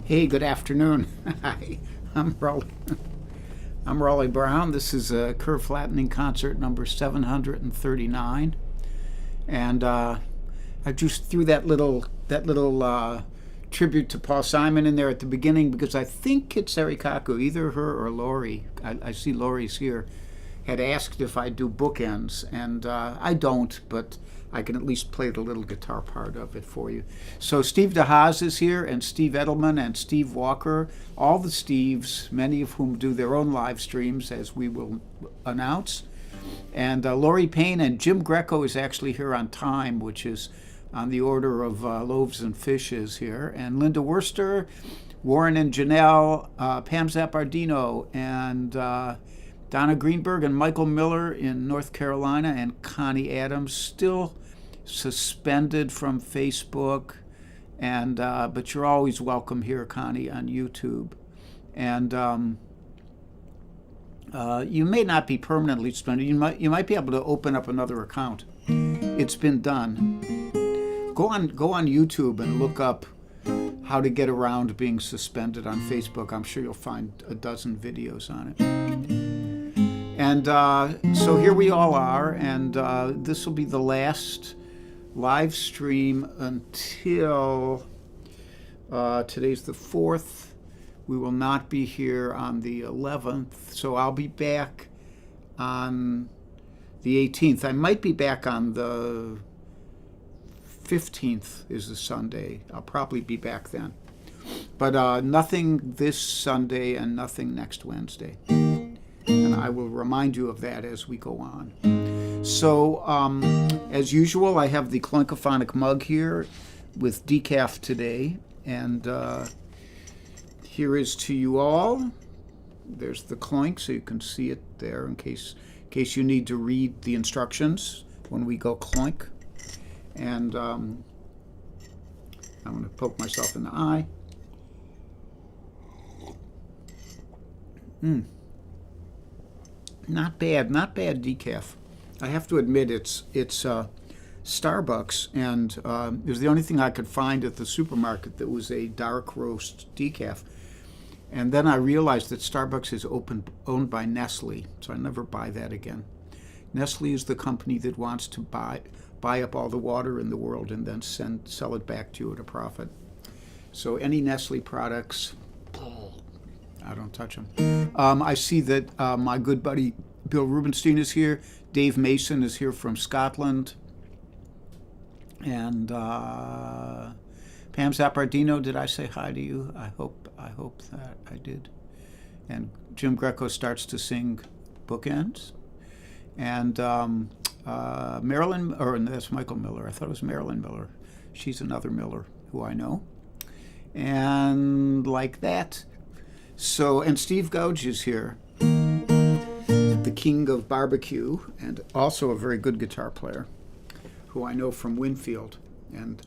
Hey, good afternoon. Hi, I'm Raleigh. I'm Raleigh Brown. This is a curve flattening concert number 739, and I just threw that little tribute to Paul Simon in there at the beginning because I think it's Erikaku, either her or Lori. I see Lori's here. Had asked if I do bookends, and I don't, but I can at least play the little guitar part of it for you. So Steve DeHaas is here, and Steve Edelman, and Steve Walker, all the Steves, many of whom do their own live streams, as we will announce. And Lori Payne and Jim Greco is actually here on time, which is on the order of loaves and fishes here. And Linda Worster, Warren and Janelle, Pam Zappardino, and Donna Greenberg and Michael Miller in North Carolina, and Connie Adams, still suspended from Facebook, and but you're always welcome here, Connie, on YouTube. And you may not be permanently suspended. You might be able to open up another account. It's been done. Go on YouTube and look up how to get around being suspended on Facebook. I'm sure you'll find a dozen videos on it. And so here we all are, and this will be the last live stream until today's the 4th. We will not be here on the 11th, so I'll be back on the 18th. I might be back on the 15th is a Sunday. I'll probably be back then. But nothing this Sunday and nothing next Wednesday. And I will remind you of that as we go on. So, as usual, I have the Clunkophonic mug here with decaf today. And here is to you all. There's the clunk, so you can see it there in case you need to read the instructions when we go clunk. And I'm going to poke myself in the eye. Not bad decaf. I have to admit it's Starbucks, and it was the only thing I could find at the supermarket that was a dark roast decaf. And then I realized that Starbucks is owned by Nestle, so I never buy that again. Nestle is the company that wants to buy up all the water in the world and then sell it back to you at a profit. So any Nestle products, I don't touch them. I see that my good buddy Bill Rubenstein is here. Dave Mason is here from Scotland. And Pam Zappardino, did I say hi to you? I hope that I did. And Jim Greco starts to sing Bookends. And Marilyn, or that's Michael Miller. I thought it was Marilyn Miller. She's another Miller who I know. And like that. So, and Steve Gouge is here, the king of barbecue, and also a very good guitar player, who I know from Winfield, and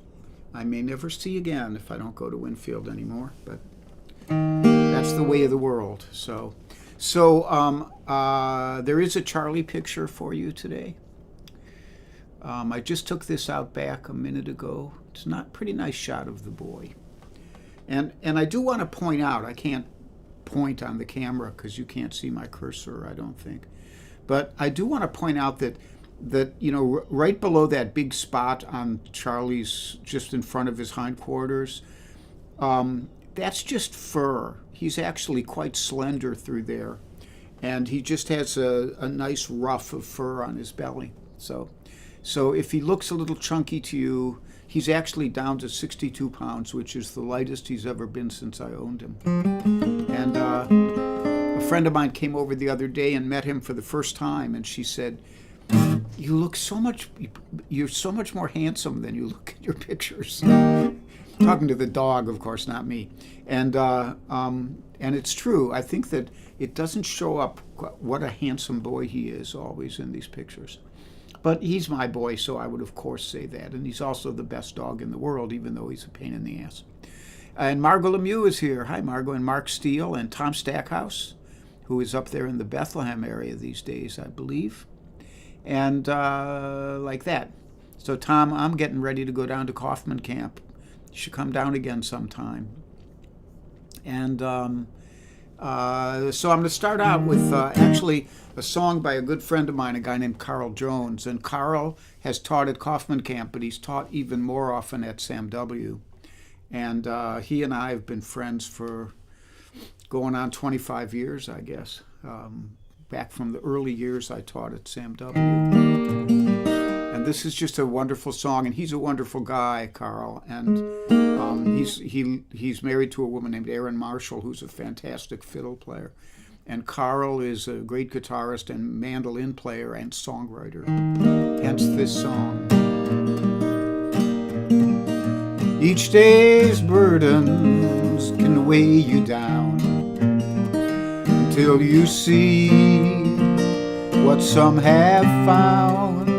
I may never see again if I don't go to Winfield anymore, but that's the way of the world. So there is a Charlie picture for you today. I just took this out back a minute ago. It's not pretty nice shot of the boy. And I do want to point out, I can't point on the camera because you can't see my cursor, I don't think. But I do want to point out that right below that big spot on Charlie's, just in front of his hindquarters, that's just fur. He's actually quite slender through there. And he just has a nice ruff of fur on his belly. So if he looks a little chunky to you, he's actually down to 62 pounds, which is the lightest he's ever been since I owned him. And a friend of mine came over the other day and met him for the first time, and she said, you're so much more handsome than you look in your pictures. Talking to the dog, of course, not me. And it's true. I think that it doesn't show up what a handsome boy he is always in these pictures. But he's my boy, so I would, of course, say that. And he's also the best dog in the world, even though he's a pain in the ass. And Margot Lemieux is here. Hi, Margot. And Mark Steele and Tom Stackhouse, who is up there in the Bethlehem area these days, I believe. And like that. So, Tom, I'm getting ready to go down to Kaufman Camp. You should come down again sometime. And so I'm going to start out with actually a song by a good friend of mine, a guy named Carl Jones. And Carl has taught at Kaufman Camp, but he's taught even more often at Sam W. And he and I have been friends for going on 25 years, I guess, back from the early years I taught at Sam W. And this is just a wonderful song, and he's a wonderful guy, Carl. And he's married to a woman named Erin Marshall, who's a fantastic fiddle player. And Carl is a great guitarist and mandolin player and songwriter. Hence this song. Each day's burdens can weigh you down until you see what some have found.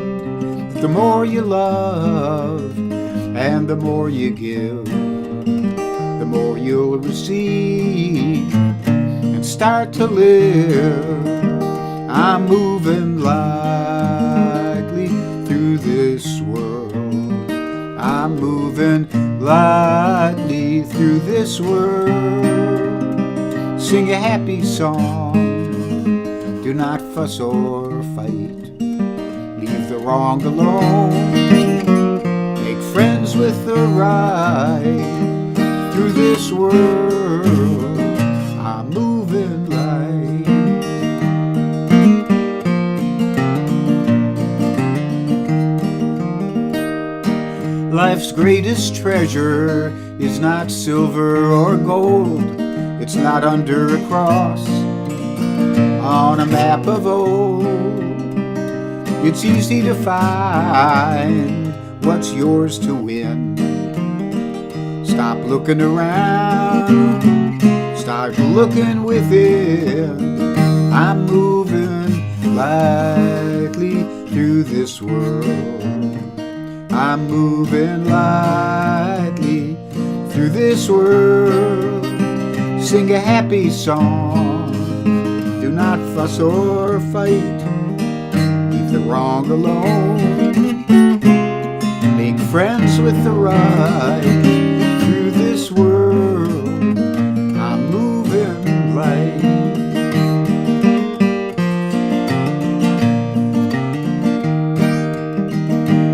The more you love and the more you give, the more you'll receive and start to live. I'm moving lightly through this world. I'm moving lightly through this world. Sing a happy song, do not fuss or fight. Leave the wrong alone. Make friends with the right. Through this world, I'm moving light. Life's greatest treasure is not silver or gold. It's not under a cross on a map of old. It's easy to find what's yours to win. Stop looking around, start looking within. I'm moving lightly through this world. I'm moving lightly through this world. Sing a happy song, do not fuss or fight. The wrong alone. Make friends with the right. Through this world, I'm moving light.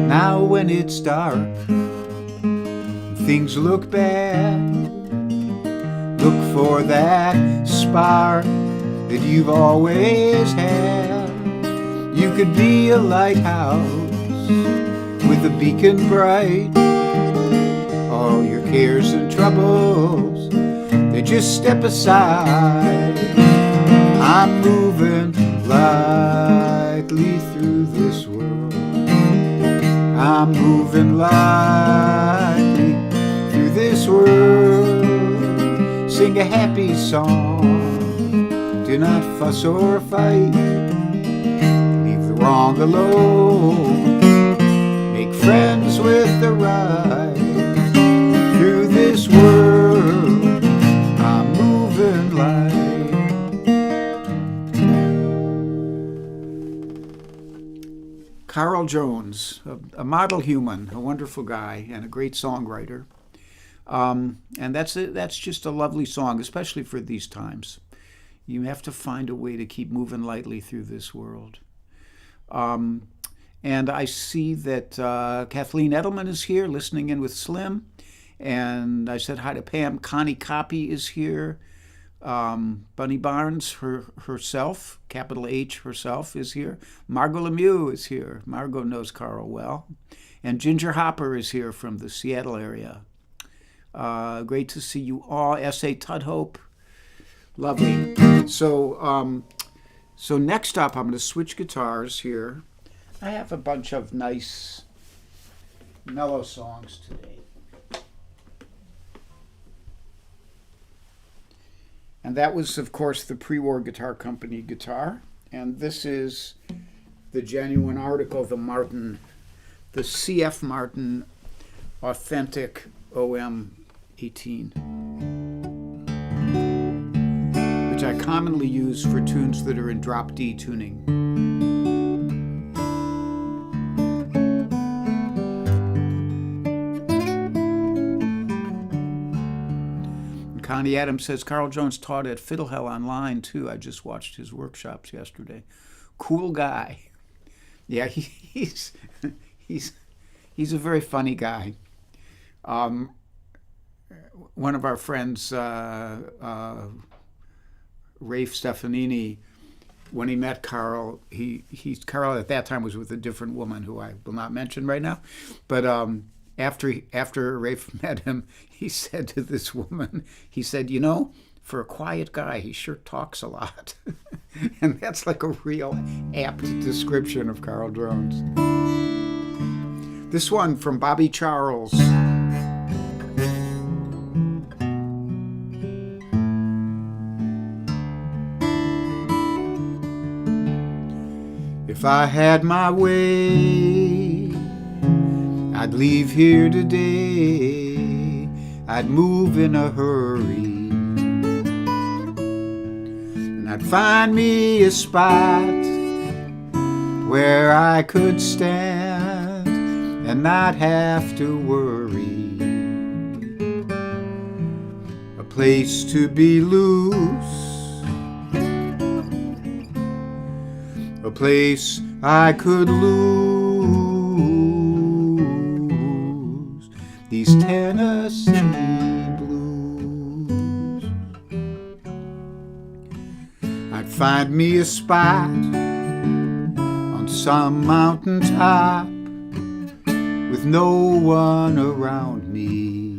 Now when it's dark, things look bad, look for that spark that you've always had. You could be a lighthouse with a beacon bright. All your cares and troubles, they just step aside. I'm moving lightly through this world. I'm moving lightly through this world. Sing a happy song, do not fuss or fight. Wrong alone. Make friends with the right. Through this world, I'm moving light. Carl Jones, a model human, a wonderful guy, and a great songwriter. And that's just a lovely song, especially for these times. You have to find a way to keep moving lightly through this world. And I see that Kathleen Edelman is here listening in with Slim. And I said hi to Pam. Connie Copy is here. Bunny Barnes herself, capital H herself, is here. Margot Lemieux is here. Margot knows Carl well. And Ginger Hopper is here from the Seattle area. Great to see you all. S.A. Tudhope. Lovely. So next up, I'm going to switch guitars here. I have a bunch of nice mellow songs today. And that was, of course, the pre-war guitar company guitar. And this is the genuine article, the CF Martin Authentic OM 18. Which I commonly use for tunes that are in drop D tuning. Bonnie Adams says Carl Jones taught at Fiddle Hell Online too. I just watched his workshops yesterday. Cool guy. Yeah, he's he's a very funny guy. One of our friends, Rafe Stefanini, when he met Carl, Carl at that time was with a different woman who I will not mention right now, but after Rafe met him, he said to this woman, he said, you know, for a quiet guy, he sure talks a lot. And that's like a real apt description of Carl Jones. This one from Bobby Charles. If I had my way, I'd leave here today. I'd move in a hurry, and I'd find me a spot where I could stand and not have to worry. A place to be loose, a place I could lose these Tennessee blues. I'd find me a spot on some mountain top with no one around me,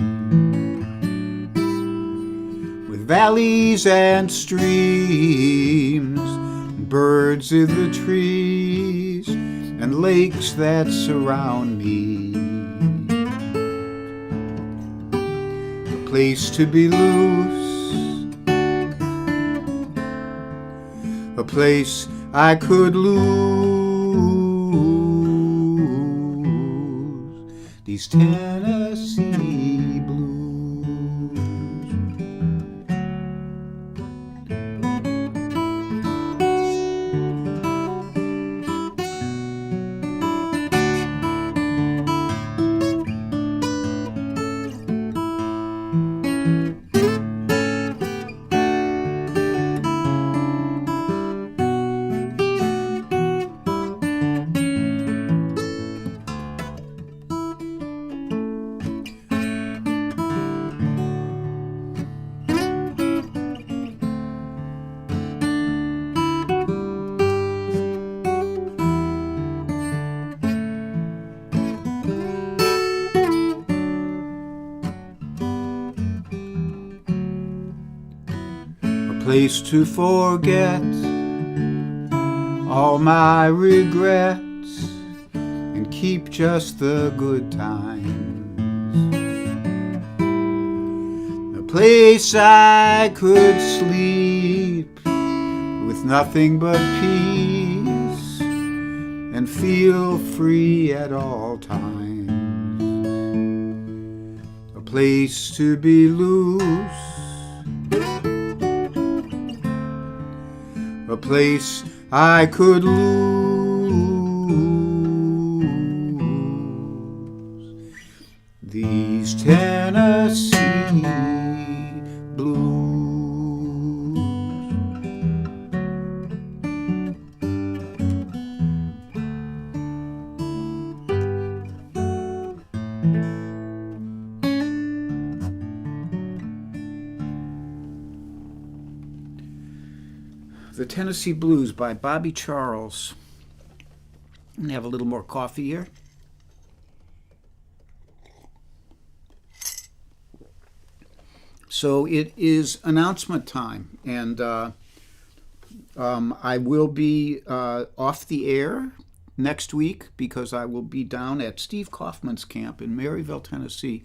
with valleys and streams, birds in the trees, and lakes that surround me. A place to be loose, a place I could lose these Tennessee blues. Place to forget all my regrets and keep just the good times. A place I could sleep with nothing but peace and feel free at all times. A place to be loose, a place I could lose these Tennessee blues. The Tennessee Blues by Bobby Charles. I'm going to have a little more coffee here. So it is announcement time, and I will be off the air next week because I will be down at Steve Kaufman's camp in Maryville, Tennessee.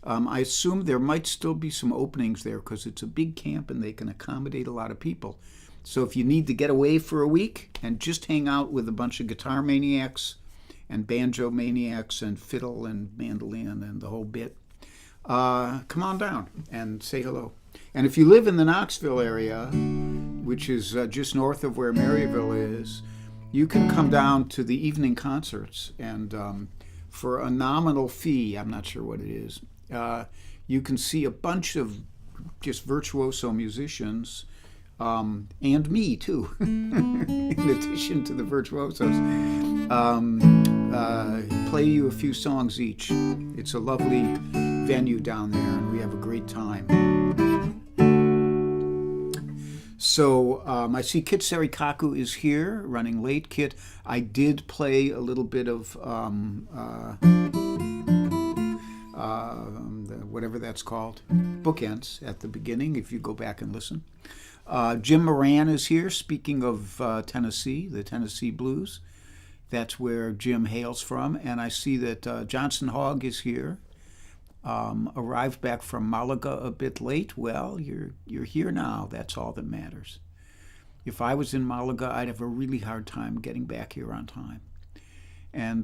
I assume there might still be some openings there because it's a big camp and they can accommodate a lot of people. So if you need to get away for a week and just hang out with a bunch of guitar maniacs and banjo maniacs and fiddle and mandolin and the whole bit, come on down and say hello. And if you live in the Knoxville area, which is just north of where Maryville is, you can come down to the evening concerts, and for a nominal fee, I'm not sure what it is, you can see a bunch of just virtuoso musicians, and me too, in addition to the virtuosos, play you a few songs each. It's a lovely venue down there, and we have a great time. So I see Kit Serikaku is here, running late. Kit, I did play a little bit of whatever that's called, bookends at the beginning, if you go back and listen. Jim Moran is here, speaking of Tennessee, the Tennessee Blues. That's where Jim hails from. And I see that Johnson Hogg is here. Arrived back from Malaga a bit late. Well, you're here now. That's all that matters. If I was in Malaga, I'd have a really hard time getting back here on time. And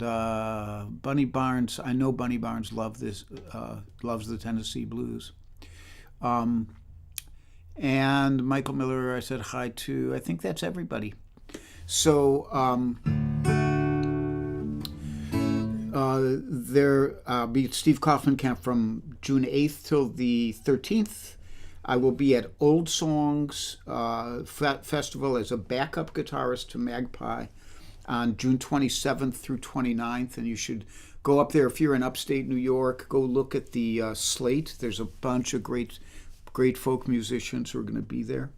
Bunny Barnes, I know Bunny Barnes loves the Tennessee Blues. And Michael Miller, I said hi to. I think that's everybody. So there'll be Steve Kaufman Camp from June 8th till the 13th. I will be at Old Songs Festival as a backup guitarist to Magpie on June 27th through 29th, and you should go up there if you're in upstate New York. Go look at the slate. There's a bunch of great folk musicians who are going to be there.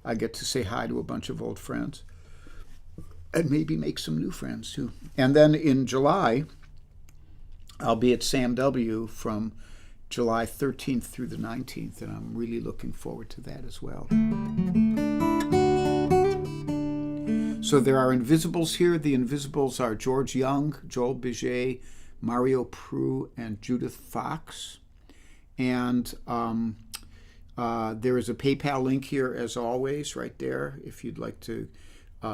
I get to say hi to a bunch of old friends and maybe make some new friends too. And then in July, I'll be at Sam W. from July 13th through the 19th, and I'm really looking forward to that as well. So there are Invisibles here. The Invisibles are George Young, Joel Biget, Mario Prue, and Judith Fox. And there is a PayPal link here, as always, right there, if you'd like to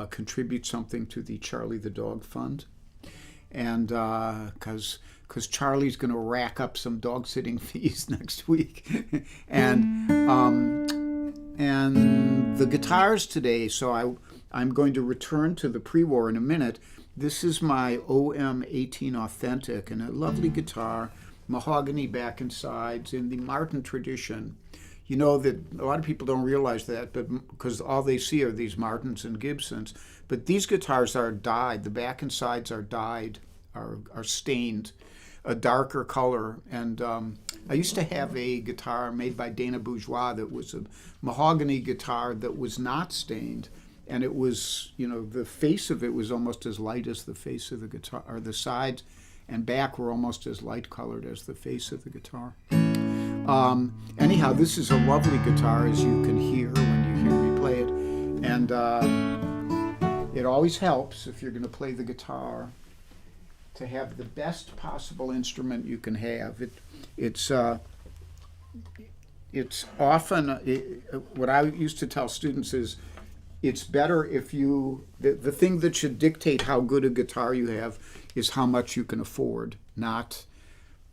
contribute something to the Charlie the Dog Fund. And because Charlie's going to rack up some dog sitting fees next week. and the guitars today, so I'm going to return to the pre-war in a minute. This is my OM18 Authentic, and a lovely guitar, mahogany back and sides in the Martin tradition. You know that a lot of people don't realize that, but because all they see are these Martins and Gibsons. But these guitars are dyed. The back and sides are dyed, are stained a darker color. And I used to have a guitar made by Dana Bourgeois that was a mahogany guitar that was not stained. And it was, the face of it was almost as light as the face of the guitar, or the sides and back were almost as light colored as the face of the guitar. Anyhow, this is a lovely guitar, as you can hear when you hear me play it. And it always helps, if you're going to play the guitar, to have the best possible instrument you can have. It's often, what I used to tell students is, it's better if the thing that should dictate how good a guitar you have is how much you can afford, not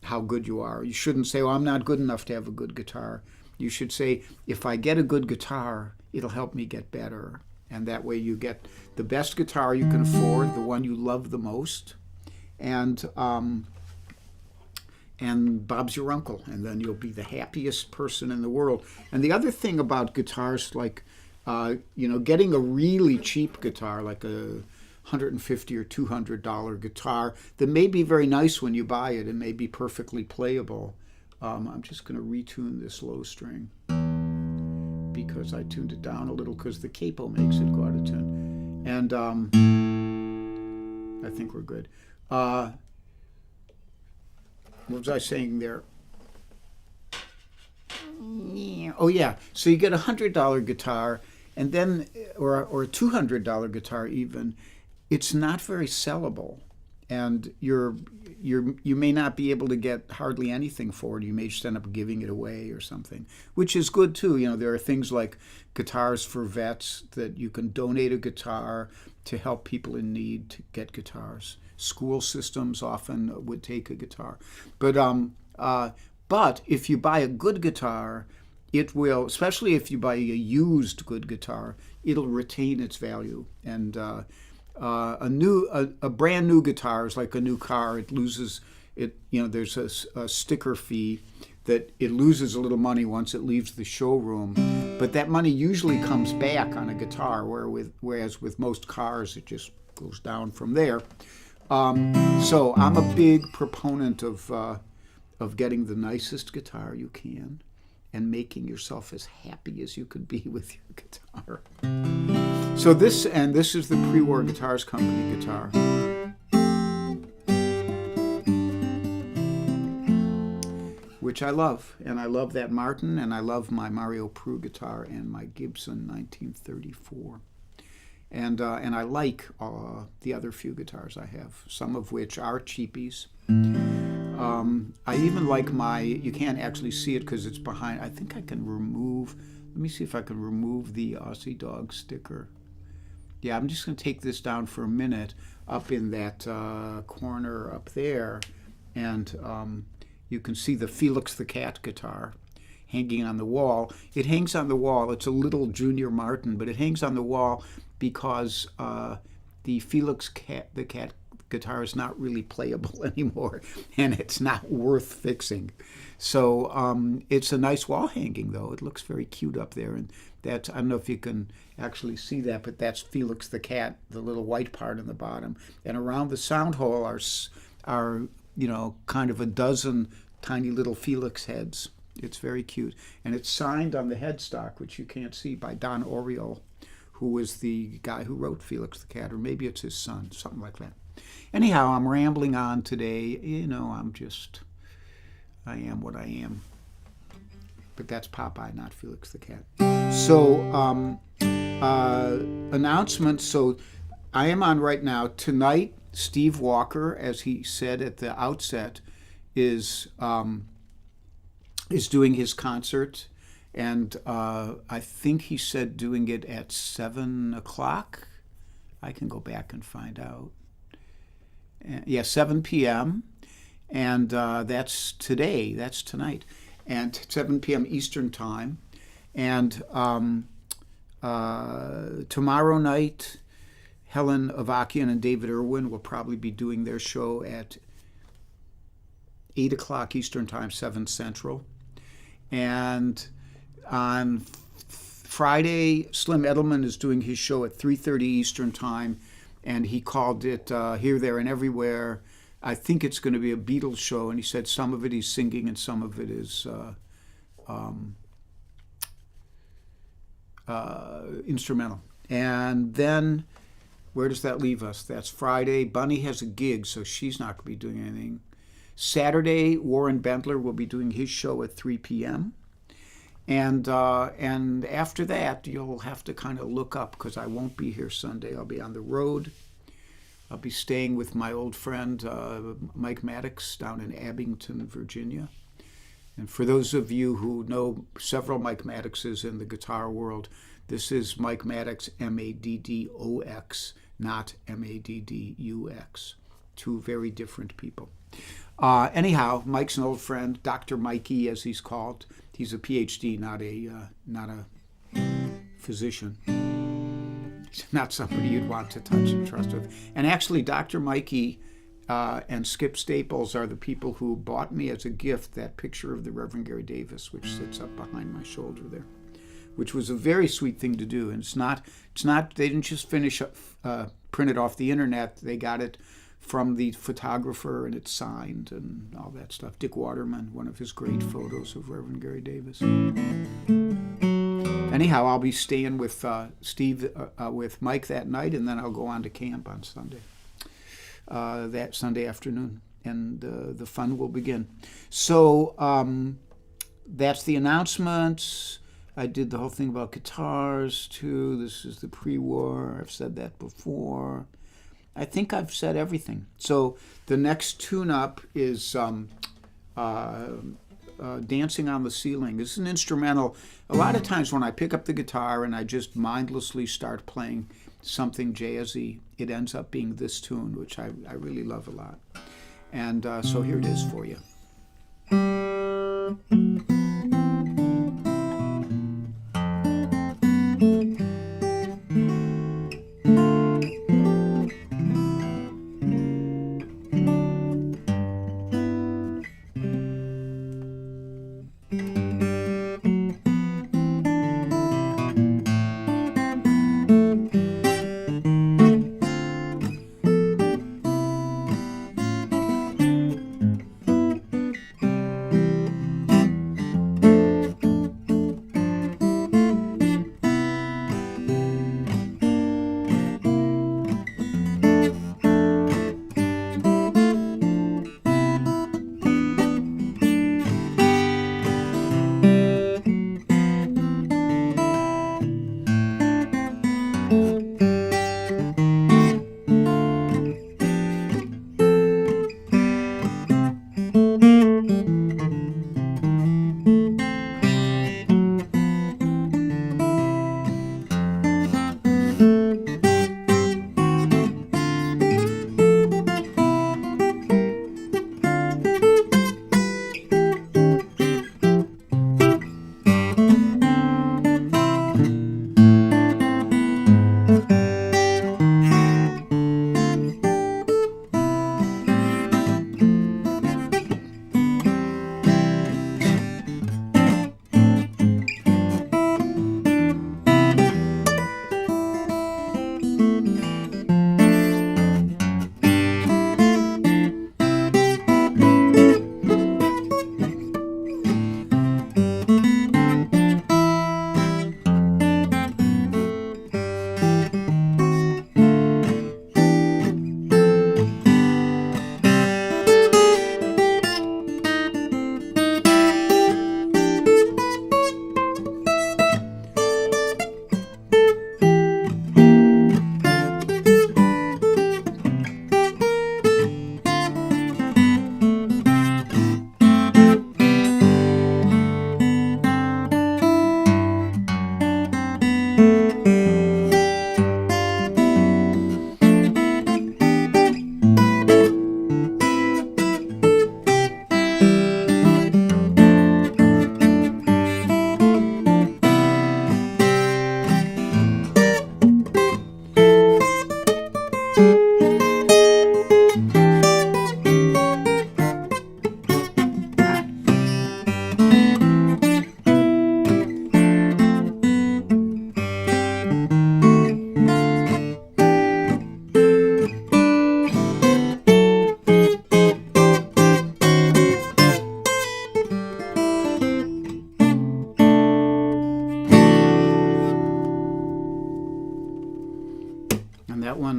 how good you are. You shouldn't say, I'm not good enough to have a good guitar. You should say, if I get a good guitar, it'll help me get better. And that way you get the best guitar you can afford, the one you love the most, and Bob's your uncle, and then you'll be the happiest person in the world. And the other thing about guitars, like, getting a really cheap guitar, like a $150 or $200 guitar that may be very nice when you buy it and may be perfectly playable. I'm just going to retune this low string because I tuned it down a little because the capo makes it go out of tune. And I think we're good. What was I saying there? Oh yeah, so you get a $100 guitar, and then or a $200 guitar even. It's not very sellable, and you may not be able to get hardly anything for it. You may just end up giving it away or something, which is good too. There are things like guitars for vets that you can donate a guitar to help people in need to get guitars. School systems often would take a guitar, but if you buy a good guitar, it will, especially if you buy a used good guitar, it'll retain its value. And a brand new guitar is like a new car. It loses it. There's a sticker fee. that it loses a little money once it leaves the showroom, but that money usually comes back on a guitar, whereas with most cars it just goes down from there. So I'm a big proponent of getting the nicest guitar you can and making yourself as happy as you could be with your guitar. So this is the Pre-War Guitars Company guitar. Which I love, and I love that Martin, and I love my Mario Pru guitar and my Gibson 1934. And I like the other few guitars I have, some of which are cheapies. I even like you can't actually see it because it's behind, I think I can remove, let me see if I can remove the Aussie Dog sticker. Yeah, I'm just going to take this down for a minute up in that corner up there, and you can see the Felix the Cat guitar hanging on the wall. It hangs on the wall. It's a little Junior Martin, but it hangs on the wall because the Felix the Cat guitar is not really playable anymore, and it's not worth fixing. So it's a nice wall hanging, though. It looks very cute up there, and that's, I don't know if you can actually see that, but that's Felix the Cat, the little white part in the bottom. And around the sound hole are kind of a dozen tiny little Felix heads. It's very cute. And it's signed on the headstock, which you can't see, by Don Oriole, who was the guy who wrote Felix the Cat, or maybe it's his son, something like that. Anyhow, I'm rambling on today. I am what I am. But that's Popeye, not Felix the Cat. So, announcements. So, I am on right now. Tonight, Steve Walker, as he said at the outset, is doing his concert, and I think he said doing it at 7 o'clock. I can go back and find out. 7 p.m. And that's today. That's tonight, and 7 p.m. Eastern time. And tomorrow night, Helen Avakian and David Irwin will probably be doing their show at 8 o'clock Eastern Time, 7 Central. And on Friday, Slim Edelman is doing his show at 3:30 Eastern Time, and he called it Here, There, and Everywhere. I think it's going to be a Beatles show, and he said some of it he's singing and some of it is instrumental. And then where does that leave us? That's Friday. Bunny has a gig, so she's not going to be doing anything. Saturday, Warren Bentler will be doing his show at 3 p.m. And after that, you'll have to kind of look up, because I won't be here Sunday. I'll be on the road. I'll be staying with my old friend Mike Maddox down in Abington, Virginia. And for those of you who know several Mike Maddoxes in the guitar world, this is Mike Maddox, Maddox, not Maddux. Two very different people. Anyhow, Mike's an old friend, Dr. Mikey, as he's called. He's a PhD, not a physician. He's not somebody you'd want to touch and trust with. And actually, Dr. Mikey and Skip Staples are the people who bought me as a gift that picture of the Reverend Gary Davis, which sits up behind my shoulder there, which was a very sweet thing to do. And it's not. They didn't just print it off the internet. They got it from the photographer, and it's signed and all that stuff. Dick Waterman, one of his great photos of Reverend Gary Davis. Anyhow, I'll be staying with with Mike that night, and then I'll go on to camp on Sunday, that Sunday afternoon, and the fun will begin. So that's the announcements. I did the whole thing about guitars, too. This is the pre-war. I've said that before. I think I've said everything. So the next tune-up is Dancing on the Ceiling. This is an instrumental. A lot of times when I pick up the guitar and I just mindlessly start playing something jazzy, it ends up being this tune, which I really love a lot. And so here it is for you.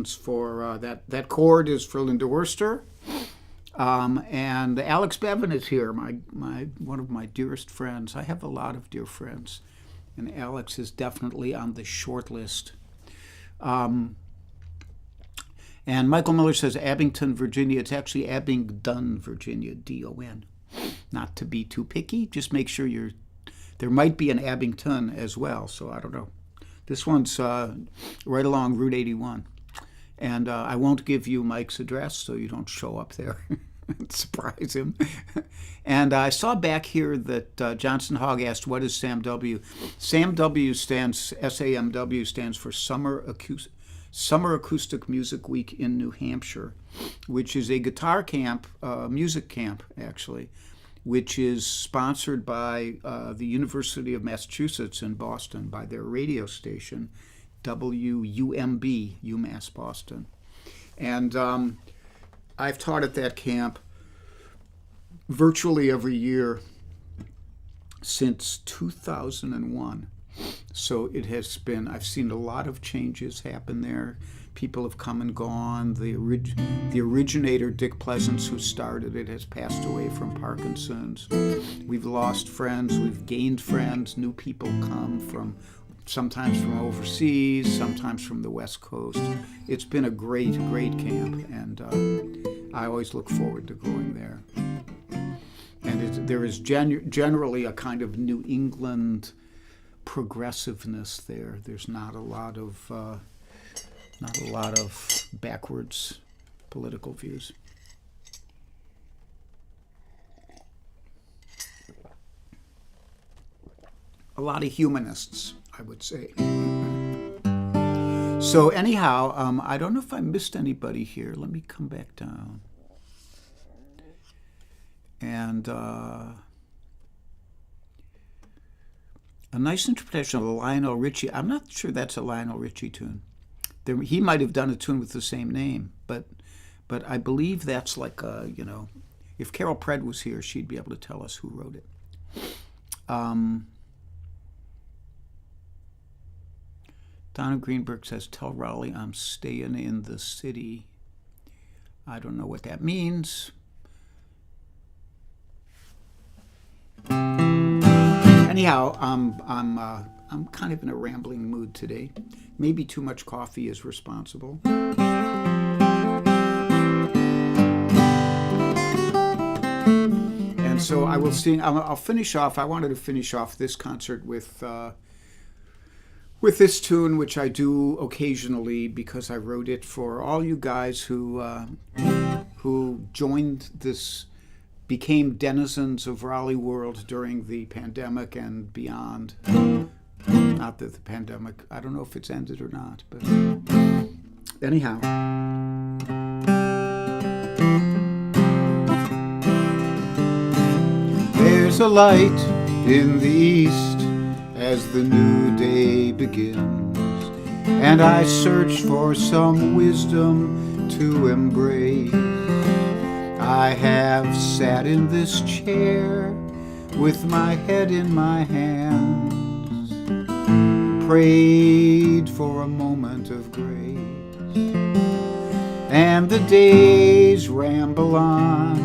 stands for that chord is for Linda Worster. And Alex Bevan is here, my one of my dearest friends. I have a lot of dear friends, and Alex is definitely on the short list. And Michael Miller says Abington, Virginia. It's actually Abingdon, Virginia, D-O-N. Not to be too picky, just make sure there might be an Abington as well, so I don't know. This one's right along Route 81. And I won't give you Mike's address so you don't show up there and surprise him. And I saw back here that Johnson Hogg asked, what is SAMW? SAMW stands, SAMW stands for Summer Acoustic Music Week in New Hampshire, which is a guitar camp, music camp actually, which is sponsored by the University of Massachusetts in Boston by their radio station, WUMB, UMass Boston. And I've taught at that camp virtually every year since 2001. So it has been, I've seen a lot of changes happen there. People have come and gone. The originator, Dick Pleasance, who started it, has passed away from Parkinson's. We've lost friends, we've gained friends. New people come from, sometimes from overseas, sometimes from the West Coast. It's been a great, great camp, and I always look forward to going there. And there is generally a kind of New England progressiveness there. There's not a lot of backwards political views. A lot of humanists, I would say. So anyhow, I don't know if I missed anybody here. Let me come back down. And a nice interpretation of a Lionel Richie. I'm not sure that's a Lionel Richie tune. He might have done a tune with the same name, but I believe that's like if Carol Pred was here, she'd be able to tell us who wrote it. Donna Greenberg says, tell Raleigh I'm staying in the city. I don't know what that means. Anyhow, I'm kind of in a rambling mood today. Maybe too much coffee is responsible. And so I will sing. I'll finish off. I wanted to finish off this concert with this tune, which I do occasionally because I wrote it for all you guys who joined this, became denizens of Raleigh World during the pandemic and beyond. Not that the pandemic, I don't know if it's ended or not, but anyhow. There's a light in the east as the new day begins, and I search for some wisdom to embrace. I have sat in this chair with my head in my hands, prayed for a moment of grace, and the days ramble on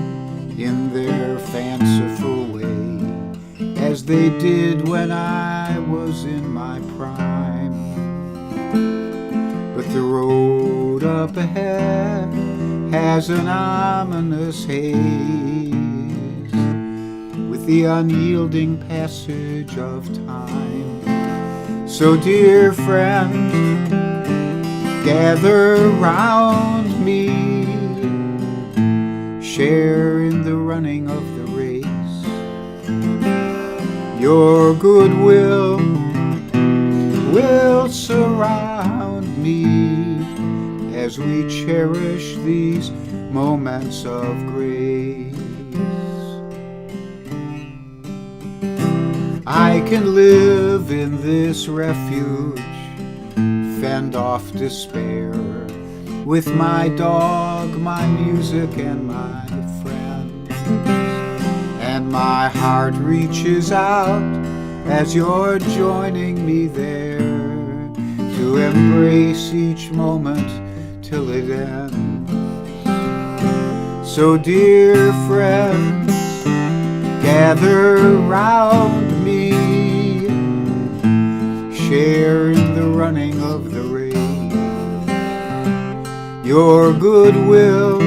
in their fanciful way, as they did when I was in my prime. But the road up ahead has an ominous haze, with the unyielding passage of time. So dear friend, gather round me, share in the running of the race. Your goodwill will surround me as we cherish these moments of grace. I can live in this refuge, fend off despair, with my dog, my music, and my friends. And my heart reaches out as you're joining me there, to embrace each moment till it ends. So dear friends, gather round me, share in the running of the race. Your goodwill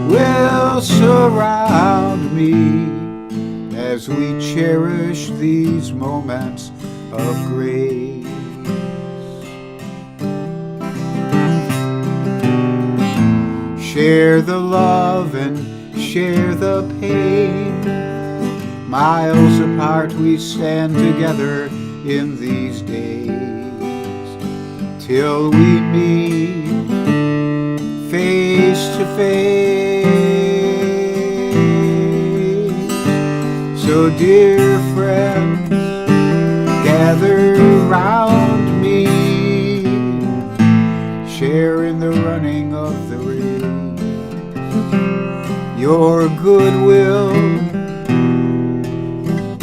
will surround me as we cherish these moments of grace. Share the love and share the pain. Miles apart we stand together in these days, till we meet face to face. So dear friends, gather round me, share in the running of the race. Your goodwill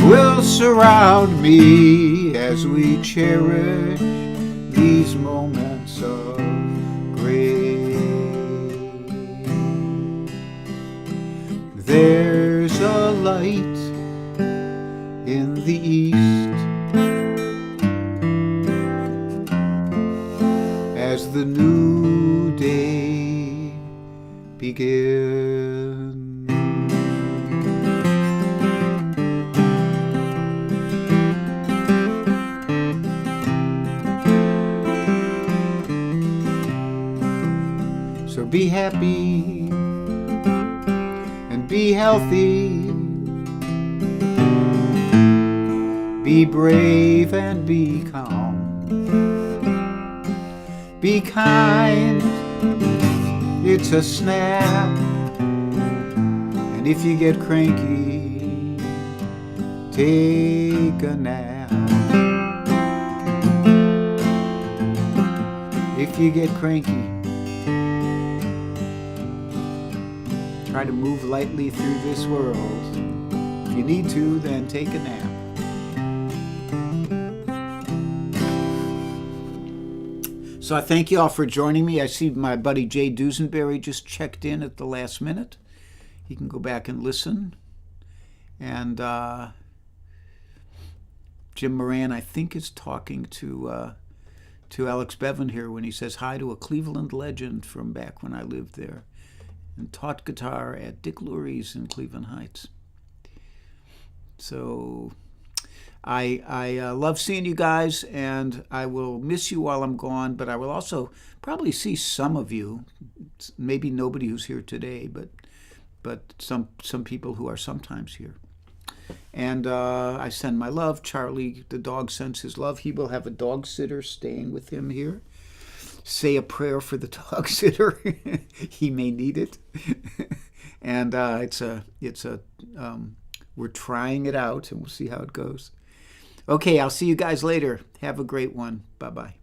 will surround me as we cherish these moments of grace. There's a light in the east as the new day begins. So be happy and be healthy, be brave and be calm, be kind, it's a snap, and if you get cranky, take a nap. If you get cranky, try to move lightly through this world. If you need to, then take a nap. So I thank you all for joining me. I see my buddy Jay Dusenberry just checked in at the last minute. He can go back and listen. And Jim Moran, I think, is talking to Alex Bevan here when he says hi to a Cleveland legend from back when I lived there and taught guitar at Dick Lurie's in Cleveland Heights. So I love seeing you guys, and I will miss you while I'm gone, but I will also probably see some of you, maybe nobody who's here today, but some people who are sometimes here. And I send my love. Charlie, the dog, sends his love. He will have a dog sitter staying with him here. Say a prayer for the dog sitter. He may need it. And we're trying it out, and we'll see how it goes. Okay, I'll see you guys later. Have a great one. Bye-bye.